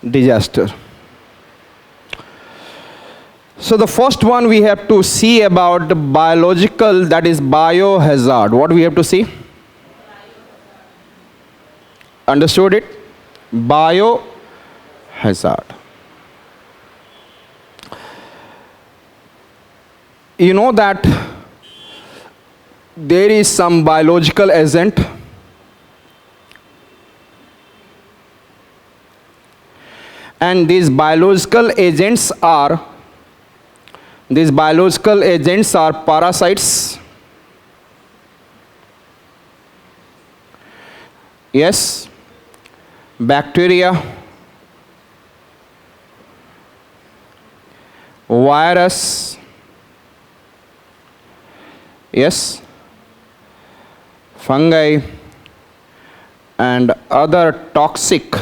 disaster. So the first one we have to see about the biological, that is biohazard. What we have to see? Understood it? Biohazard. You know that there is some biological agent and these biological agents are parasites. Yes, bacteria, virus, yes, fungi and other toxic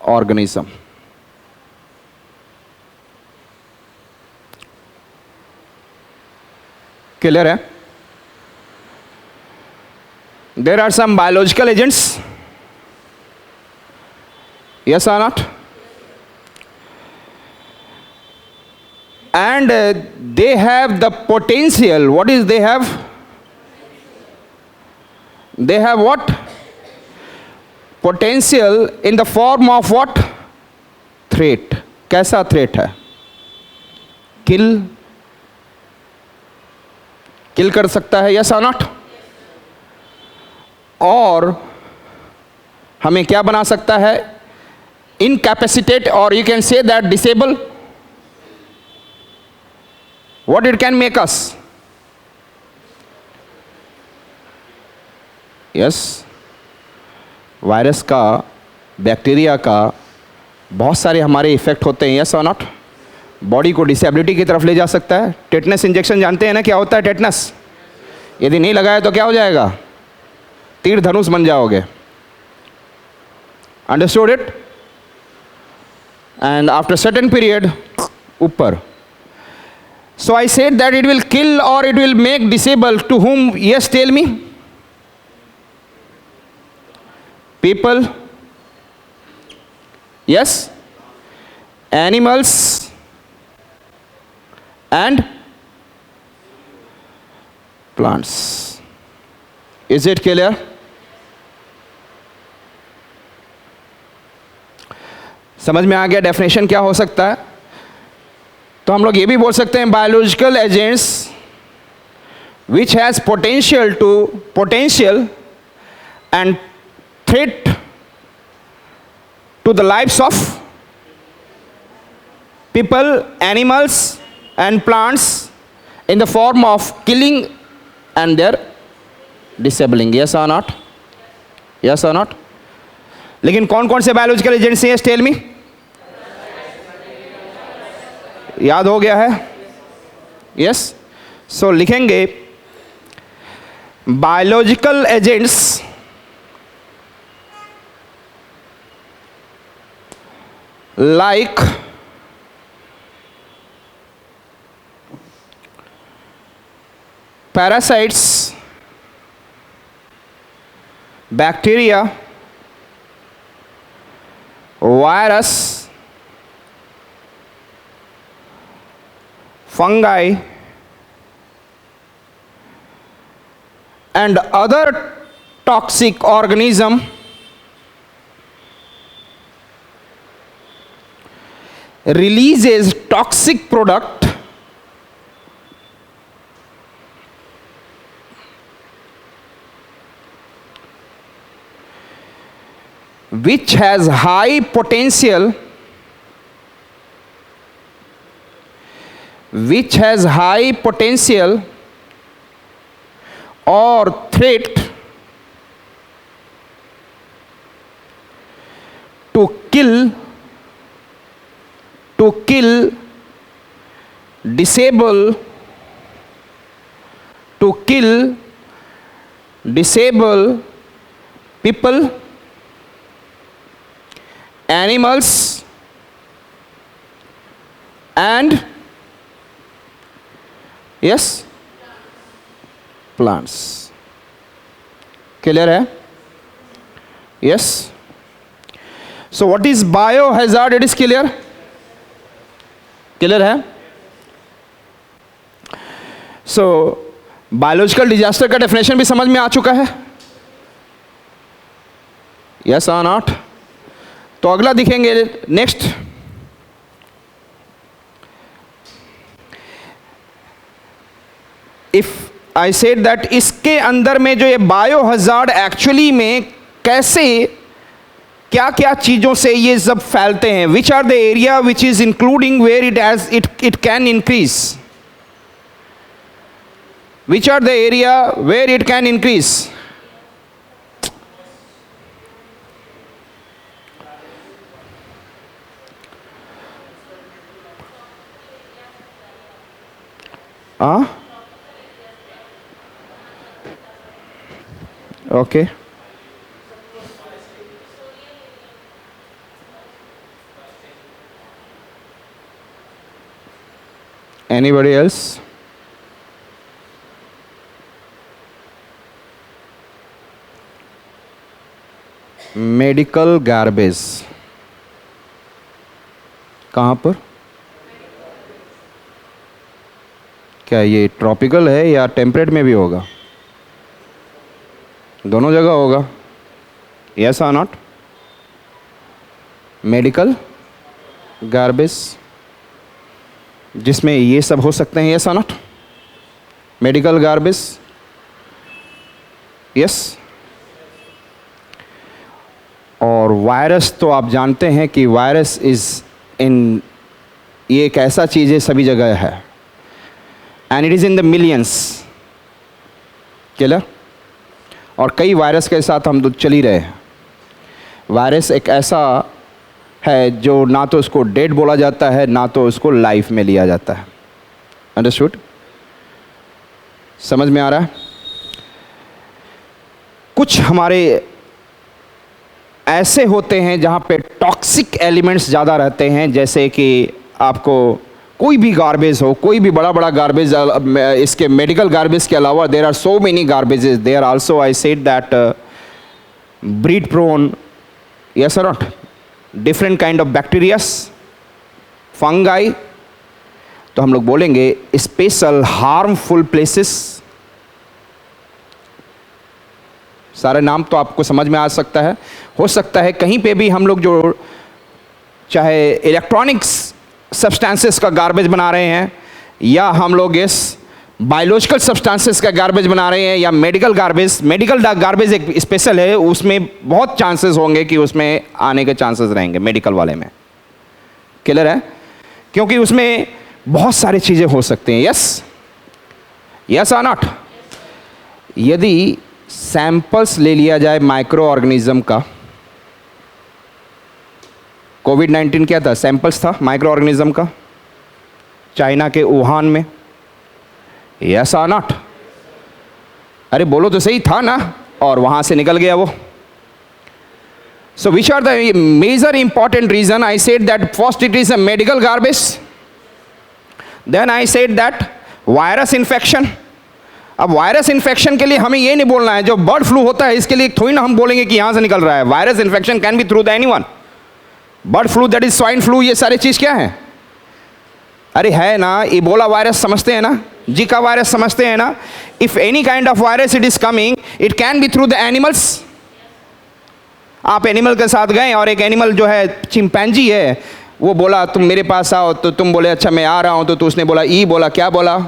organism. Clear है? There are some biological agents. Yes or not? And they have the potential. What is they have? They have what? Potential in the form of what? Threat. कैसा threat है? Kill कर सकता है, yes or not? और हमें क्या बना सकता है? Incapacitate, or you can say that disable. What it can make us? Yes, virus का, बैक्टीरिया का बहुत सारे हमारे इफेक्ट होते हैं, yes or not? बॉडी को डिसेबिलिटी की तरफ ले जा सकता है. टेटनस इंजेक्शन जानते हैं ना क्या होता है टेटनस? यदि नहीं लगाया तो क्या हो जाएगा? तीर धनुष बन जाओगे. Understood it? And after certain period ऊपर. So I said that it will kill or it will make disable. To whom? Yes, tell me. People. Yes. Animals. And plants. Is it clear? समझ में आ गया definition क्या हो सकता है? तो हम लोग ये भी बोल सकते हैं biological agents which has potential and threat to the lifes of people, animals and plants in the form of killing and their disabling. Yes or not? Yes or not? लेकिन कौन कौन से बायोलॉजिकल एजेंट्स हैं? Tell me. याद हो गया है? Yes. So लिखेंगे biological agents like parasites, bacteria, virus, fungi and other toxic organism releases toxic product which has high potential or threat to kill, disable people, animals and yes plants. Clear है? Yes. So what is biohazard? It is clear? Clear है? So biological disaster का definition भी समझ में आ चुका है? Yes or not? तो अगला दिखेंगे next. If I said that इसके अंदर में जो ये बायो हजार्ड एक्चुअली में कैसे क्या क्या चीजों से ये सब फैलते हैं, which are the area which is including where it can increase, which are the area where it can increase. Okay. Anybody else? Medical garbage कहाँ पर? क्या ये ट्रॉपिकल है या टेम्परेट में भी होगा? दोनों जगह होगा. यस और नॉट? मेडिकल गार्बेज जिसमें ये सब हो सकते हैं. यस और नॉट? Medical garbage. यस. और वायरस तो आप जानते हैं कि वायरस ये एक ऐसा चीज़ है सभी जगह है, and it is in the millions. Clear? और कई वायरस के साथ हम तो चल ही रहे हैं. वायरस एक ऐसा है जो ना तो उसको डेड बोला जाता है ना तो उसको लाइफ में लिया जाता है. अंडरस्टूड? समझ में आ रहा है? कुछ हमारे ऐसे होते हैं जहाँ पे टॉक्सिक एलिमेंट्स ज़्यादा रहते हैं, जैसे कि आपको कोई भी गार्बेज हो, कोई भी बड़ा बड़ा गार्बेज, इसके मेडिकल गार्बेज के अलावा there are so many garbages. There also I said that breed prone. Yes और not? Different kind of bacterias, fungi. तो हम लोग बोलेंगे स्पेशल हार्मफुल प्लेसेस. सारे नाम तो आपको समझ में आ सकता है. हो सकता है कहीं पे भी हम लोग जो चाहे इलेक्ट्रॉनिक्स सब्सटेंसेस का गार्बेज बना रहे हैं, या हम लोग इस बायोलॉजिकल सब्सटेंसेस का गार्बेज बना रहे हैं, या मेडिकल गार्बेज. मेडिकल गार्बेज एक स्पेशल है, उसमें बहुत चांसेस होंगे कि उसमें आने के चांसेस रहेंगे मेडिकल वाले में. क्लियर है? क्योंकि उसमें बहुत सारी चीज़ें हो सकती हैं. यस? यस और नॉट? यदि सैंपल्स ले लिया जाए माइक्रो ऑर्गेनिज्म का, कोविड-19 क्या था? सैंपल्स था माइक्रो ऑर्गेनिज्म का, चाइना के वुहान में. यस और नॉट? अरे बोलो तो सही, था ना, और वहां से निकल गया वो. So which are the major important reason? I said that first it is a medical garbage, then I said that virus infection. अब वायरस इन्फेक्शन के लिए हमें ये नहीं बोलना है जो बर्ड फ्लू होता है इसके लिए थोड़ी ना हम बोलेंगे कि यहां से निकल रहा है. Virus infection can be through the anyone. Bird flu, that is swine flu, ये सारी चीज क्या है? अरे है ना, इबोला वायरस समझते हैं ना, जिका वायरस समझते हैं ना. If any kind of virus it is coming, it can B through the animals. आप एनिमल के साथ गए और एक एनिमल जो है चिंपैंजी है, वो बोला तुम मेरे पास आओ, तो तुम बोले अच्छा मैं आ रहा हूं, तो उसने बोला ई बोला. क्या बोला?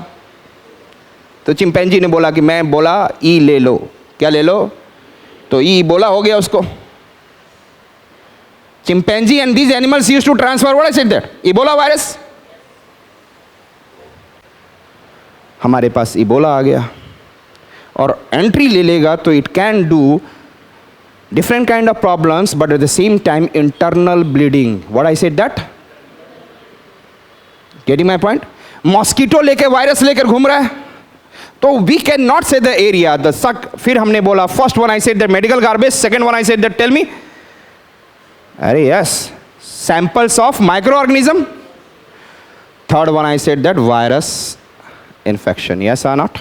तो चिंपैंजी ने बोला कि मैं बोला ई ले लो. क्या ले लो? तो ई बोला हो गया उसको. Chimpanzee and these animals used to transfer what I said that Ebola virus. हमारे पास इबोला आ गया और एंट्री ले लेगा तो it can do different kind of problems, but at the same time internal bleeding. What I said that? Getting my point? Mosquito लेके virus लेकर घूम रहा है, तो we can not say the area the suck. फिर हमने बोला first one I said that medical garbage, second one I said that tell me, अरे yes, samples of micro organism. Third one I said that virus infection. Yes और not?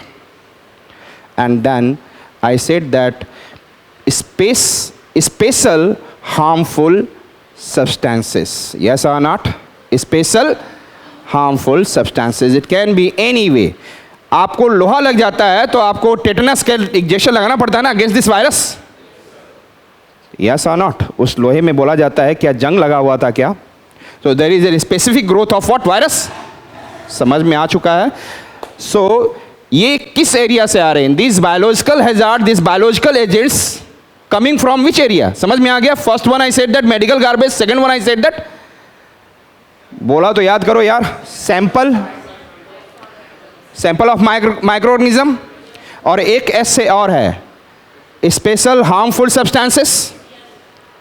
And then I said that special harmful substances. Yes or not? Special harmful substances. It can be any way. आपको लोहा लग जाता है तो आपको tetanus का injection लगाना पड़ता है ना against this virus. Yes or not? उस लोहे में बोला जाता है क्या जंग लगा हुआ था क्या? So there is a specific growth of what virus? समझ में आ चुका है. So ये किस एरिया से आ रहे हैं? These biological hazard, these biological agents coming from which area? समझ में आ गया? First one I said that medical garbage, second one I said that बोला तो याद करो यार, सैंपल ऑफ माइक्रो ऑर्गेनिज्म, और एक एस से और है स्पेशल हार्मफुल सब्सटेंसेस.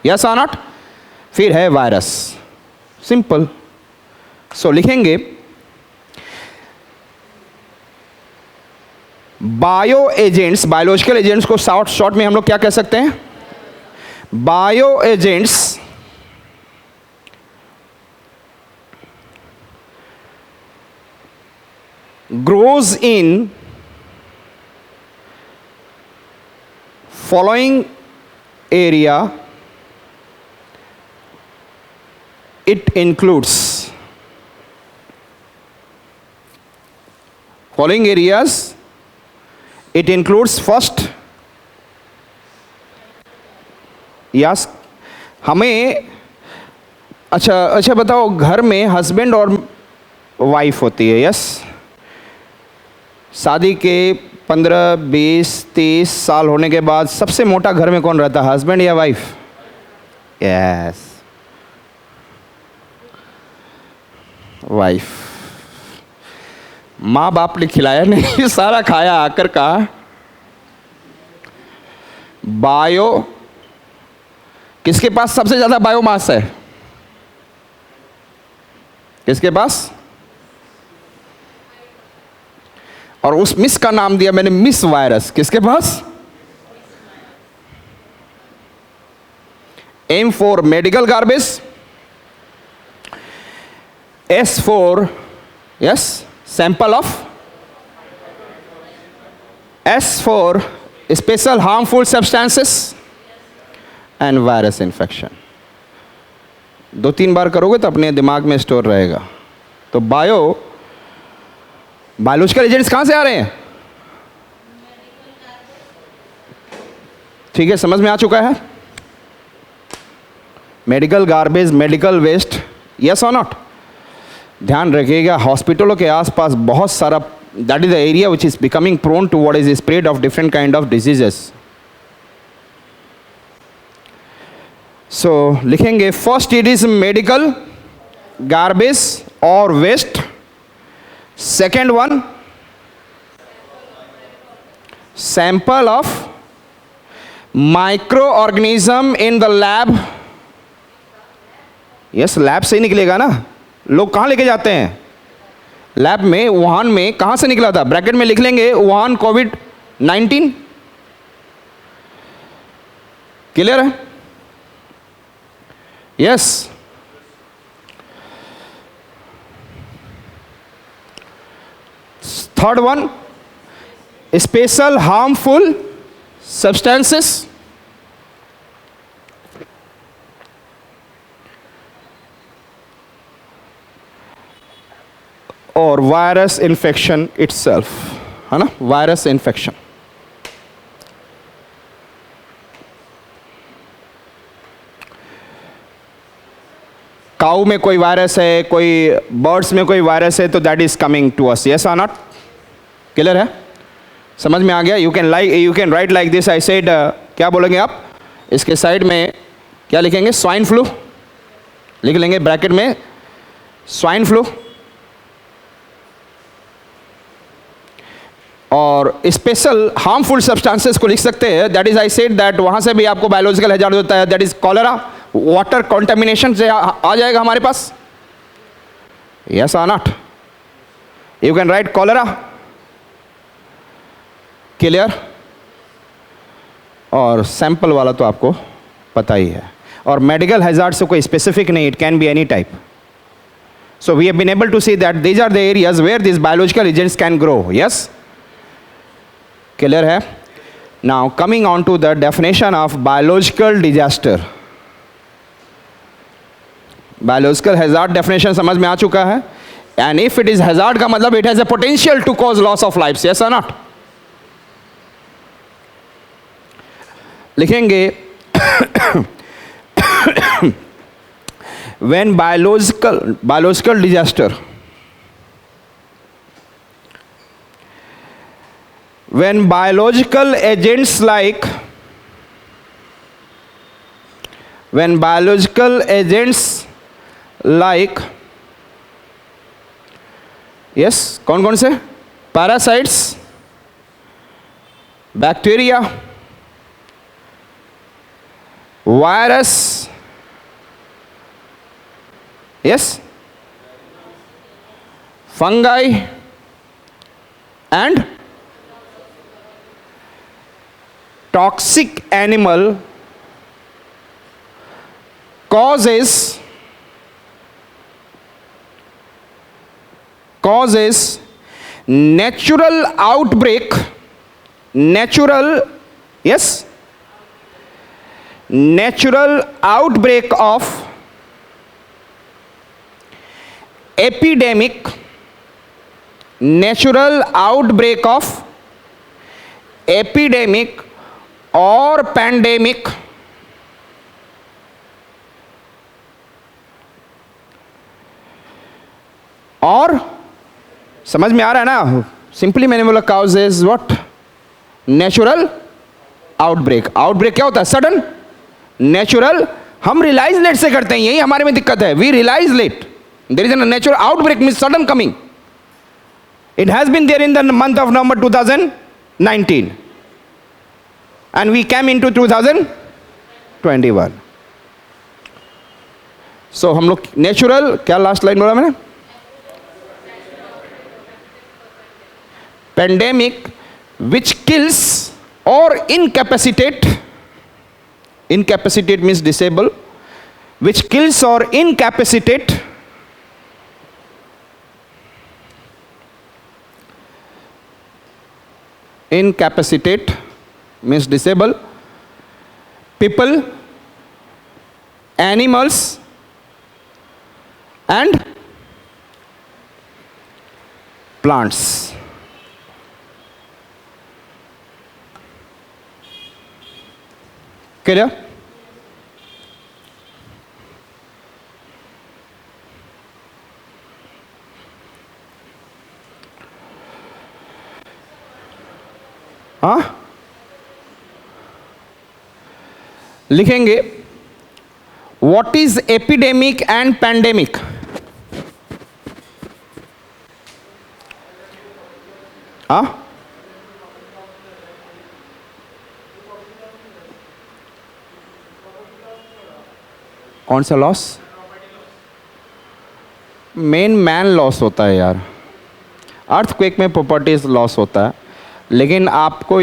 यस और नॉट? फिर है वायरस. सिंपल. सो लिखेंगे बायो एजेंट्स, बायोलॉजिकल एजेंट्स को शॉर्ट में हम लोग क्या कह सकते हैं? Bio agents grows in following area. It includes following areas. It includes first, yes, हमें अच्छा बताओ, घर में हस्बैंड और वाइफ होती है. यस, शादी के 15, 20, 30 साल होने के बाद सबसे मोटा घर में कौन रहता है, हस्बैंड या वाइफ? Yes, wife. माँ बाप ने खिलाया नहीं, सारा खाया आकर का. बायो, किसके पास सबसे ज्यादा बायोमास है? किसके पास? और उस मिस का नाम दिया मैंने मिस वायरस. किसके पास? M for medical garbage, S for yes sample of, S for special harmful substances and virus infection. 2-3 बार करोगे तो अपने दिमाग में स्टोर रहेगा. तो बायोलॉजिकल एजेंट्स कहां से आ रहे हैं? ठीक है, समझ में आ चुका है? Medical garbage, medical waste. Yes और नॉट? ध्यान रखिएगा, हॉस्पिटलों के आसपास बहुत सारा, that is the area which is becoming prone to what is spread of different kind of diseases. So लिखेंगे first it is medical garbage और waste. Second one, sample of microorganism in the lab. Yes, lab से निकलेगा ना. लोग कहाँ लेके जाते हैं? लैब में. वुहान में कहाँ से निकला था? ब्रैकेट में लिख लेंगे वुहान कोविड-19. क्लियर है? Yes. Third one, special harmful substances और वायरस इन्फेक्शन itself, है ना? Virus infection. काऊ में कोई वायरस है, कोई बर्ड्स में कोई वायरस है, तो that is coming to us. Yes और नॉट? क्लियर है? समझ में आ गया? You can write like this. I said, क्या बोलेंगे आप? इसके साइड में क्या लिखेंगे? स्वाइन फ्लू लिख लेंगे ब्रैकेट में. Swine flu. और स्पेशल हार्मफुल सब्सटेंसेस को लिख सकते हैं. That is, I said that वहां से भी आपको बायोलॉजिकल हैजार्ड होता है. That is cholera. Water contamination से आ जाएगा हमारे पास. यस और not? You can right cholera. Clear? और सैंपल वाला तो आपको पता ही है. और मेडिकल हैजार्ड से कोई स्पेसिफिक नहीं, it can be any type. So we have been able to see that these are the areas where this biological agents can grow. Yes, clear है? Now coming on to the definition of biological disaster. Biological hazard definition समझ में आ चुका है. And if it is hazard का मतलब it has a potential to cause loss of life. Yes और not. लिखेंगे when biological disaster, when biological agents like yes, कौन कौन से parasites, bacteria, virus, yes, fungi and toxic animal causes natural outbreak of epidemic, or pandemic और समझ में आ रहा है ना. सिंपली मैंने बोला cause is what, natural outbreak. Outbreak क्या होता है? Sudden, natural. हम रियलाइज लेट से करते हैं, यही हमारे में दिक्कत है. We realize late. There is a natural outbreak means sudden coming. It has been there in the month of November 2019 and we came into 2021. so हम लोग नेचुरल, क्या लास्ट लाइन बोला मैंने? pandemic which kills or incapacitate means disable, which kills or incapacitate means disable people, animals and plants. Clear? हाँ, लिखेंगे what is epidemic and pandemic. हाँ, कौन सा लॉस? मेन मैन लॉस होता है यार. अर्थक्वेक में प्रॉपर्टीज लॉस होता है, लेकिन आपको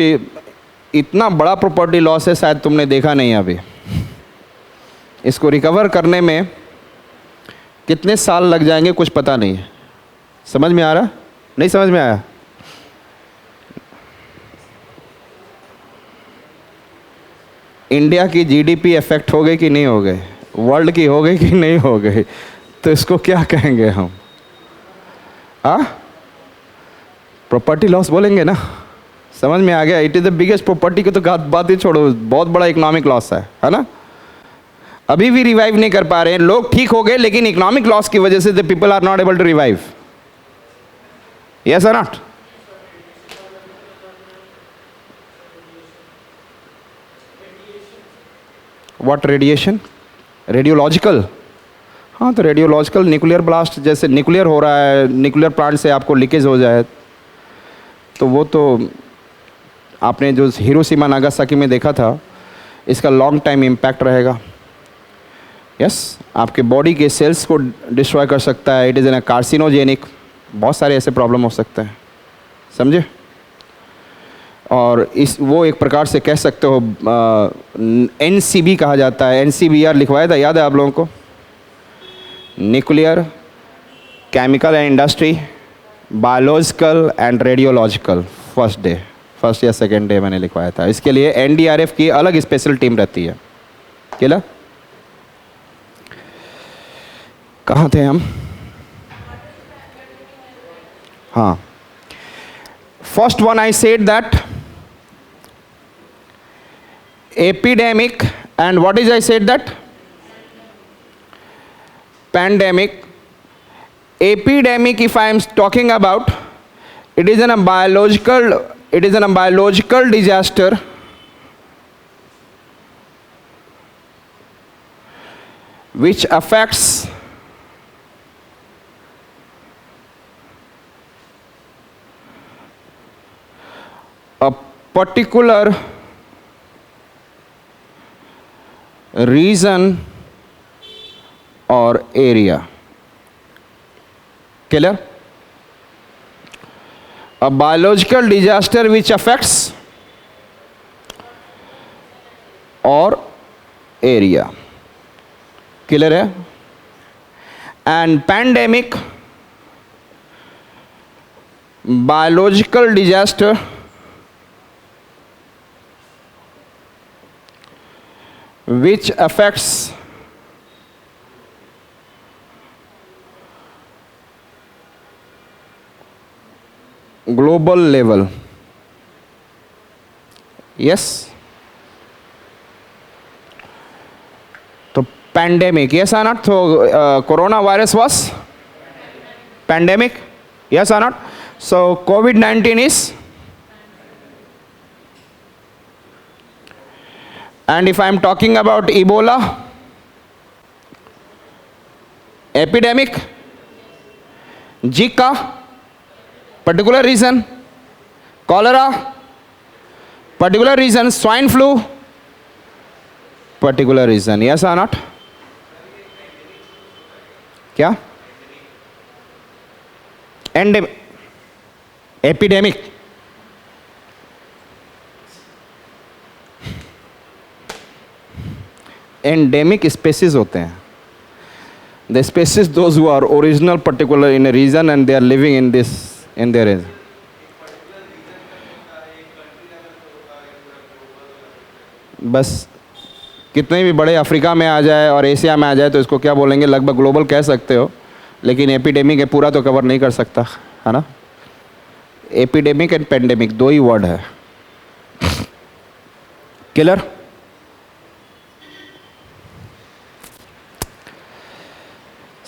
इतना बड़ा प्रॉपर्टी लॉस है शायद तुमने देखा नहीं अभी. इसको रिकवर करने में कितने साल लग जाएंगे कुछ पता नहीं है. समझ में आ रहा? नहीं समझ में आया? इंडिया की जीडीपी इफेक्ट हो गई कि नहीं हो गई? वर्ल्ड की हो गई कि नहीं हो गई? तो इसको क्या कहेंगे हम? प्रॉपर्टी लॉस बोलेंगे ना. समझ में आ गया? It is the biggest property की तो बात ही छोड़ो, बहुत बड़ा इकोनॉमिक लॉस है ना. अभी भी रिवाइव नहीं कर पा रहे हैं लोग. ठीक हो गए, लेकिन इकोनॉमिक लॉस की वजह से the people are not able to revive. Yes और नॉट? What radiation? रेडियोलॉजिकल. हाँ, तो रेडियोलॉजिकल न्यूक्लियर ब्लास्ट, जैसे न्यूक्लियर हो रहा है, न्यूक्लियर प्लांट से आपको लीकेज हो जाए, तो वो तो आपने जो हिरोशिमा नागासाकी में देखा था, इसका लॉन्ग टाइम इम्पैक्ट रहेगा. यस, आपके बॉडी के सेल्स को डिस्ट्रॉय कर सकता है. It is an carcinogenic. बहुत सारे ऐसे प्रॉब्लम हो सकते हैं, समझे. और वो एक प्रकार से कह सकते हो NCB कहा जाता है. NCBR लिखवाया था, याद है आप लोगों को? Nuclear, chemical and industry, biological and radiological. First या सेकेंड डे मैंने लिखवाया था. इसके लिए NDRF की अलग स्पेशल टीम रहती है. केला कहाँ थे हम? हाँ, first one I said that epidemic, and what is I said that? Pandemic. Epidemic, if I am talking about, it is a biological disaster which affects a particular region or area. Clear? A biological disaster which affects or area. Clear है? And pandemic, biological disaster which affects global level. Yes? So pandemic, yes or not? So coronavirus was pandemic, yes or not? So COVID-19 is, and if I am talking about Ebola, epidemic, Zika, particular reason, cholera, particular reason, swine flu, particular reason, yes or not? क्या? Endemic, epidemic. Endemic species होते हैं. The species those who are original particular in a region and they are living in this in their age. बस कितने भी बड़े Africa में आ जाए और एशिया में आ जाए तो इसको क्या बोलेंगे, लगभग ग्लोबल कह सकते हो, लेकिन एपिडेमिक है पूरा तो कवर नहीं कर सकता है ना. एपिडेमिक एंड पेंडेमिक दो ही वर्ड है. Clear?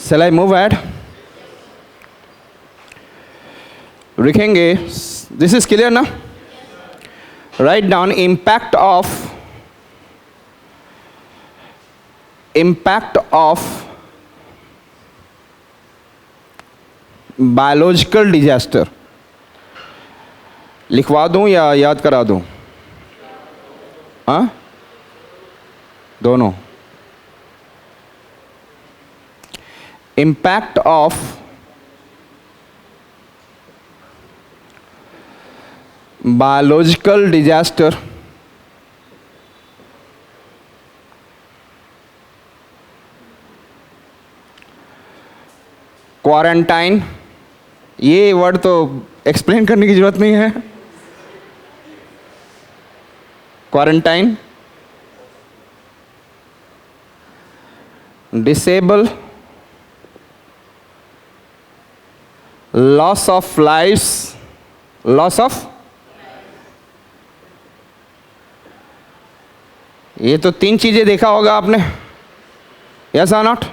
Shall I move ahead? लिखेंगे, this is clear ना? Write down impact of biological disaster. लिखवा दूं या याद करा दूं? हाँ, दोनों. Impact of biological disaster quarantine. ये वर्ड तो एक्सप्लेन करने की जरूरत नहीं है. Quarantine, disable, loss of lifes, loss of, ये तो तीन चीजें देखा होगा आपने, यस और नॉट?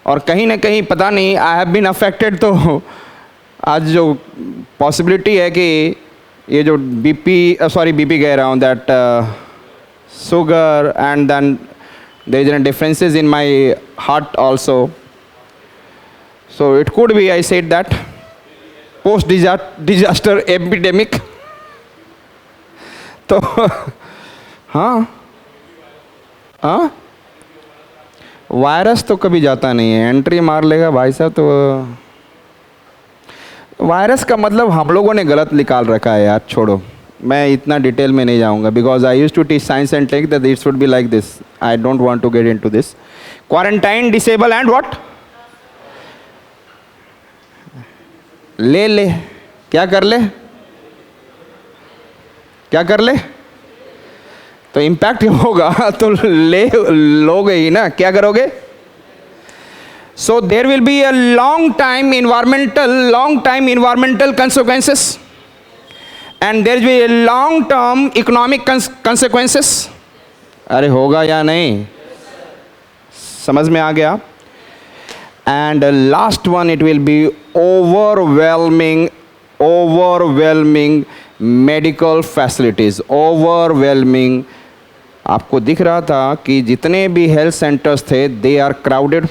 और कहीं ना कहीं पता नहीं, आई हैव बीन अफेक्टेड. तो आज जो पॉसिबिलिटी है कि ये जो बीपी कह रहा हूँ, that sugar, and then there is a differences in my heart also. So it could be, I said that, post disaster epidemic. तो हाँ हाँ, वायरस तो कभी जाता नहीं है, एंट्री मार लेगा भाई साहब. तो वायरस का मतलब हम लोगों ने गलत निकाल रखा है यार, छोड़ो, मैं इतना डिटेल में नहीं जाऊंगा, because I use to teach science and take that it should be like this. I don't want to get into this. Quarantine, disable and what, ले क्या कर ले, क्या कर ले, तो इम्पैक्ट होगा तो लोगे ही ना, क्या करोगे. So there will be a long time environmental consequences, and there will be a long term economic consequences. अरे होगा या नहीं, समझ में आ गया? And last one, it will be overwhelming medical facilities. Overwhelming. आपको दिख रहा था कि जितने भी हेल्थ सेंटर्स थे, they are crowded.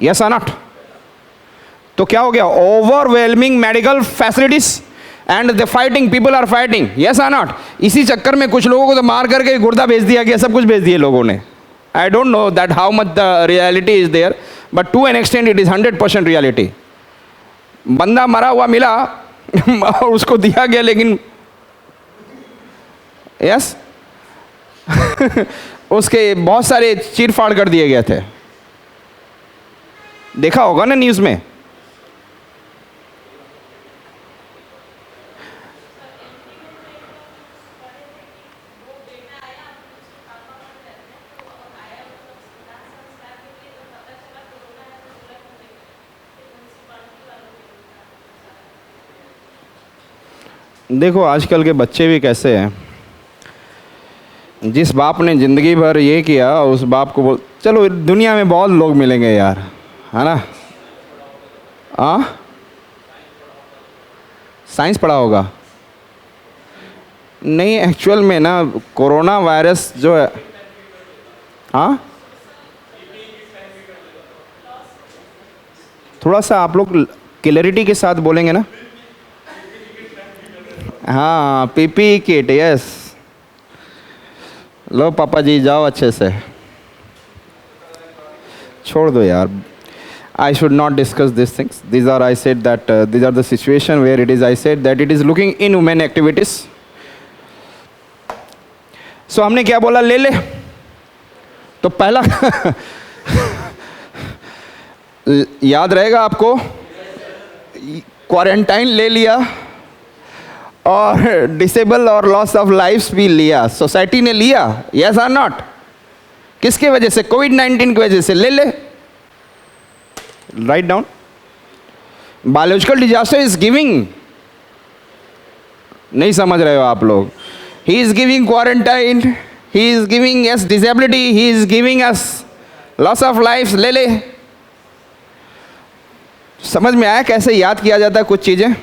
Yes or not? तो क्या हो गया? Overwhelming medical facilities and the fighting, people are fighting. Yes or not? इसी चक्कर में कुछ लोगों को तो मार करके गुर्दा भेज दिया गया, सब कुछ भेज दिए लोगों ने. I don't know that how much the reality is there, but to an extent it is 100% reality. बंदा मरा हुआ मिला और उसको दिया गया, लेकिन यस उसके बहुत सारे चीर फाड़ कर दिए गए थे. देखा होगा ना न्यूज़ में. देखो आजकल के बच्चे भी कैसे हैं. जिस बाप ने ज़िंदगी भर ये किया, उस बाप को बोल, चलो दुनिया में बहुत लोग मिलेंगे यार, है ना? साइंस पढ़ा होगा? नहीं, एक्चुअल में ना कोरोना वायरस जो है, थोड़ा सा आप लोग क्लैरिटी के साथ बोलेंगे ना. हाँ, पीपी किट, यस. लो पापा जी जाओ अच्छे से. छोड़ दो यार. I should not discuss these things. These are, I said that these are the situation where it is, I said that it is looking inhuman activities. So हमने क्या बोला? ले ले. तो पहला याद रहेगा आपको, क्वारंटाइन ले लिया और डिसेबल और लॉस ऑफ लाइफ्स भी लिया. सोसाइटी ने लिया. यस और नॉट? किसके वजह से? कोविड-19 की वजह से. ले ले. Write down. Biological disaster is giving, नहीं समझ रहे हो आप लोग. He is giving quarantine, he is giving S disability, he is giving S loss of life. ले ले. समझ में आया कैसे याद किया जाता है कुछ चीजें?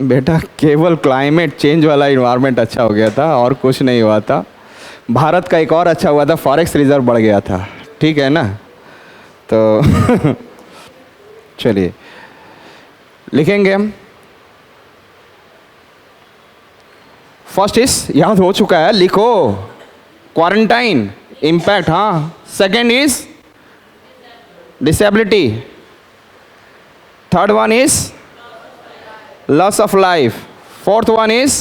बेटा केवल क्लाइमेट चेंज वाला इन्वायरमेंट अच्छा हो गया था और कुछ नहीं हुआ था. भारत का एक और अच्छा हुआ था, फॉरेक्स रिजर्व बढ़ गया था. ठीक है ना? तो चलिए लिखेंगे हम. फर्स्ट इज याद हो चुका है, लिखो. Quarantine impact. हाँ. Second is disability. Third one is loss of life. Fourth one is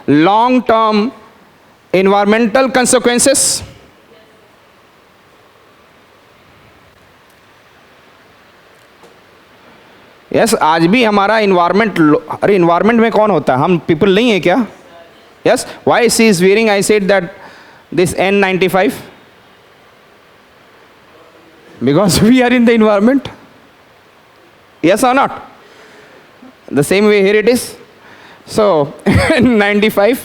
long term environmental consequences. Yes, आज भी हमारा environment, अरे environment में कौन होता है? हम people नहीं है क्या? Yes, why she is wearing, I said that this N95, because we are in the environment. Yes or not? The same way here it is. So 95.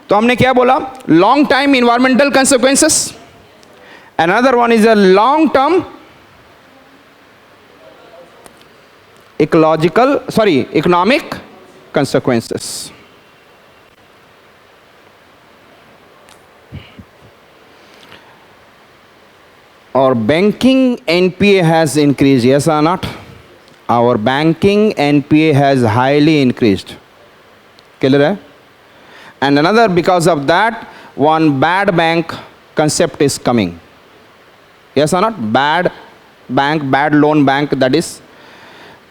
तो हमने क्या बोला? Long time environmental consequences. Another one is a long term economic consequences. Our banking NPA has increased. Yes or not? Our banking NPA has highly increased. Clear है? And another, because of that, one bad bank concept is coming. Yes or not? Bad bank, bad loan bank, that is.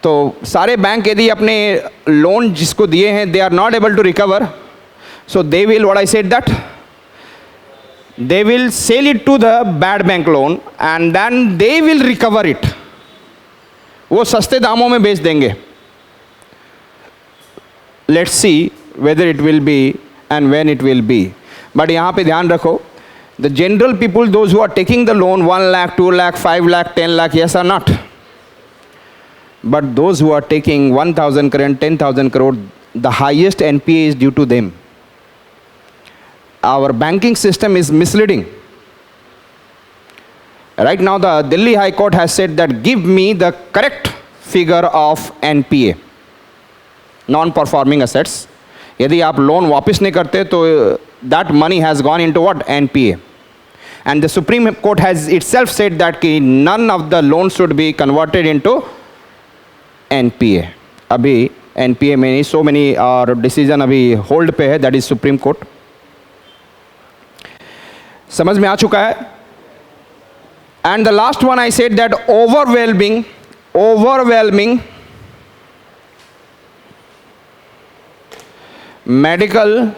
तो सारे bank यदि अपने loan जिसको दिए हैं, they are not able to recover, so they will, what I said that, they will sell it to the bad bank loan and then they will recover it. वो सस्ते दामों में बेच देंगे. Let's see whether it will be and when it will be. But यहाँ पे ध्यान रखो, the general people, those who are taking the loan, 1 lakh, 2 lakh, 5 lakh, 10 lakh, yes or not? But those who are taking 1,000 crore and 10,000 crore, the highest NPA is due to them. Our banking system is misleading. Right now, the Delhi High Court has said that give me the correct figure of NPA, non-performing assets. यदि आप loan वापस नहीं करते तो that money has gone into what? NPA. And the Supreme Court has itself said that none of the loans should be converted into NPA. अभी NPA में so many decision अभी hold पे है, that is Supreme Court. समझ में आ चुका है? And the last one I said that overwhelming medical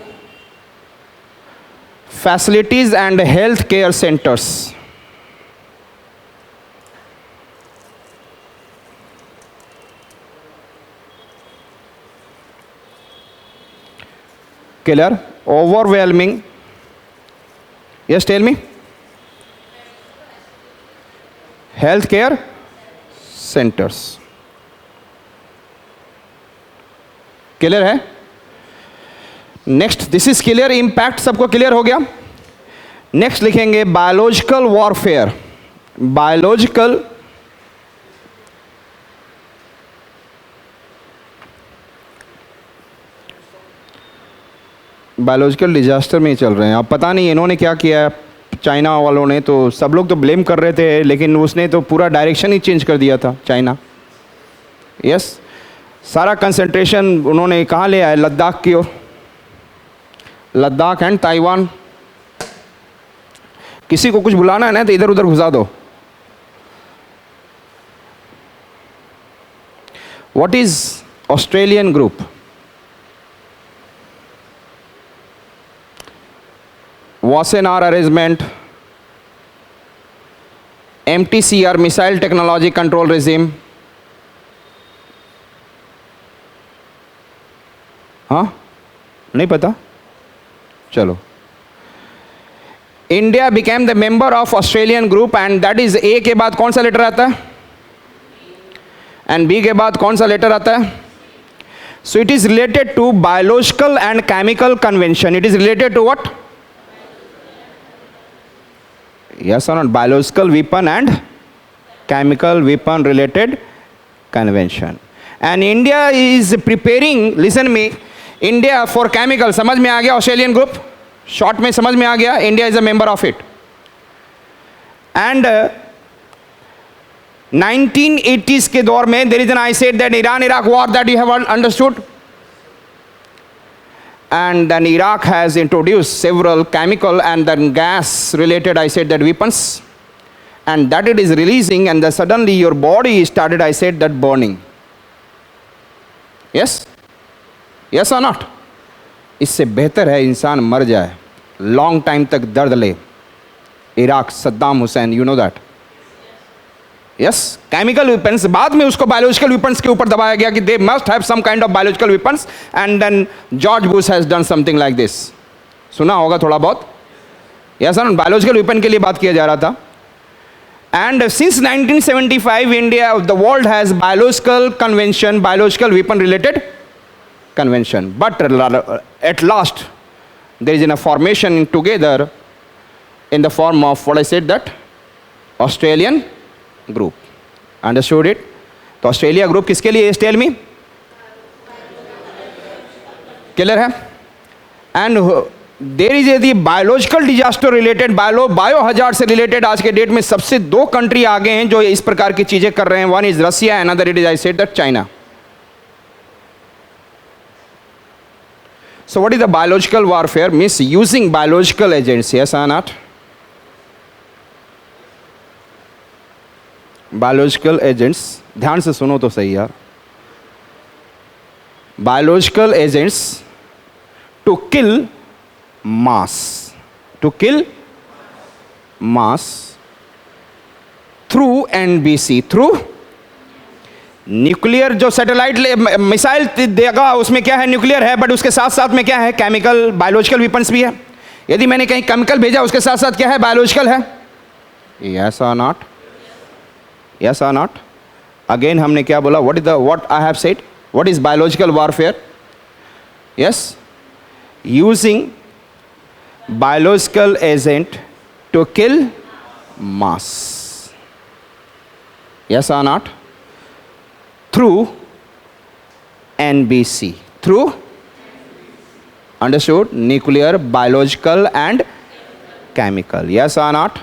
facilities and health care centers. Clear? Overwhelming. Yes, tell me. Healthcare centers. Clear है? Next, this is clear. Impact सबको clear हो गया. Next लिखेंगे बायोलॉजिकल वॉरफेयर. बायोलॉजिकल डिजास्टर में ही चल रहे हैं. अब पता नहीं इन्होंने क्या किया है, चाइना वालों ने. तो सब लोग तो ब्लेम कर रहे थे, लेकिन उसने तो पूरा डायरेक्शन ही चेंज कर दिया था चाइना. यस, सारा कंसंट्रेशन उन्होंने कहाँ ले आया? लद्दाख की ओर. Ladakh and Taiwan. किसी को कुछ बुलाना है ना तो इधर उधर घुसा दो. What is Australian group? Wassenaar arrangement, MTCR missile technology control regime. हाँ, नहीं पता? चलो. India became the member of Australian group and that is A के बाद कौन सा लेटर आता है? And B के बाद कौन सा लेटर आता है? So it is related to biological and chemical convention. It is related to what? Yes or not? Biological weapon and chemical weapon related convention. And India is preparing, listen me, India for chemical. समझ में आ गया? Australian group short में समझ में आ गया? India is a member of it. And 1980s के दौर में there is an, I said that Iran-Iraq war that you have understood. And then Iraq has introduced several chemical and then gas related, I said that weapons, and that it is releasing, and then suddenly your body started, I said that burning. Yes? Yes or not? इससे बेहतर है इंसान मर जाए, long time तक दर्द ले. Iraq, Saddam Hussain, you know that. Yes, chemical weapons. बाद में उसको बायोलॉजिकल वेपन्स के ऊपर दबाया गया कि they must have some kind of biological weapons, and then George Bush has done something like this. सुना होगा थोड़ा बहुत. यस सर, बायोलॉजिकल वेपन के लिए बात किया जा रहा था. And since 1975 India, the world has biological convention, biological weapon related convention, but at last there is a formation together in the form of what I said, that Australian group. Understood it? तो Australia group किसके लिए? Tell me. Clear है? And there is a biological disaster related, bio hazard से related आज के date में सबसे दो कंट्री आगे हैं जो इस प्रकार की चीजें कर रहे हैं. One is Russia, another it is, I said that, China. So what is the biological warfare? Means using biological agents, yes or not? Biological agents, ध्यान से सुनो तो सही यार. Biological agents to kill mass, to kill mass through NBC, through nuclear जो satellite missile देगा उसमें क्या है, न्यूक्लियर है, बट उसके साथ साथ में क्या है, केमिकल बायोलॉजिकल वेपन्स भी है। यदि मैंने कहीं केमिकल भेजा उसके साथ साथ क्या है, बायोलॉजिकल है। यस और नॉट, यस और नॉट। अगेन हमने क्या बोला, what I have said, what is biological warfare? Yes, using biological agent to kill mass. Yes or not? Through NBC. Through, understood, nuclear, biological and chemical. Yes or not?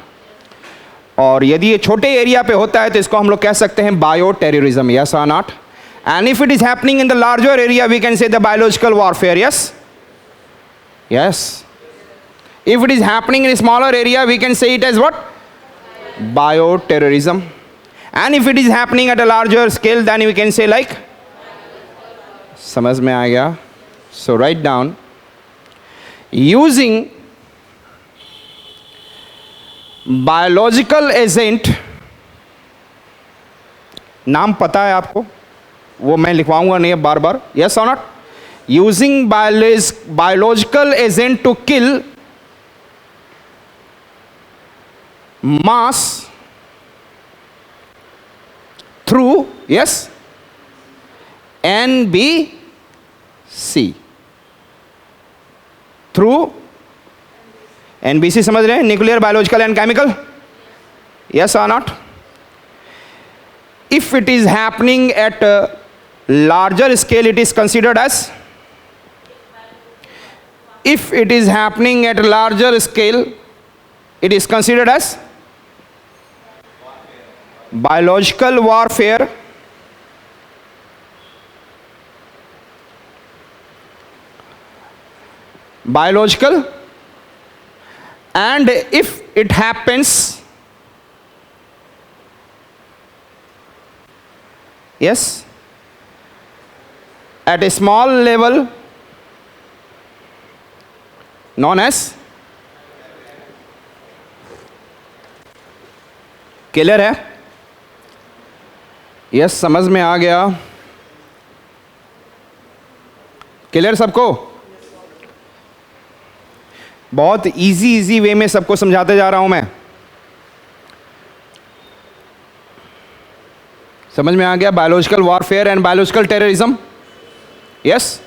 और यदि ये छोटे area पे होता है तो इसको हम लोग कह सकते हैं bio terrorism. Yes or not? And if it is happening in the larger area, we can say the biological warfare. Yes? Yes. If it is happening in a smaller area, we can say it as what? Bioterrorism. And if it is happening at a larger scale, then we can say like, समझ में आ गया? So write down, using biological agent, नाम पता है आपको, वो मैं लिखवाऊंगा नहीं बार बार. Yes or not? Using biological agent to kill mass through, yes, NBC. Through NBC, समझ रहे हैं, nuclear, biological and chemical. Yes or not? If it is happening at a larger scale, it is considered as, if it is happening at a larger scale, it is considered as biological warfare. Biological, and if it happens, yes, at a small level, known as, clear है? Yes, समझ में आ गया? Clear सबको? बहुत easy way में सबको समझाते जा रहा हूं मैं. समझ में आ गया? Biological warfare and biological terrorism. Yes,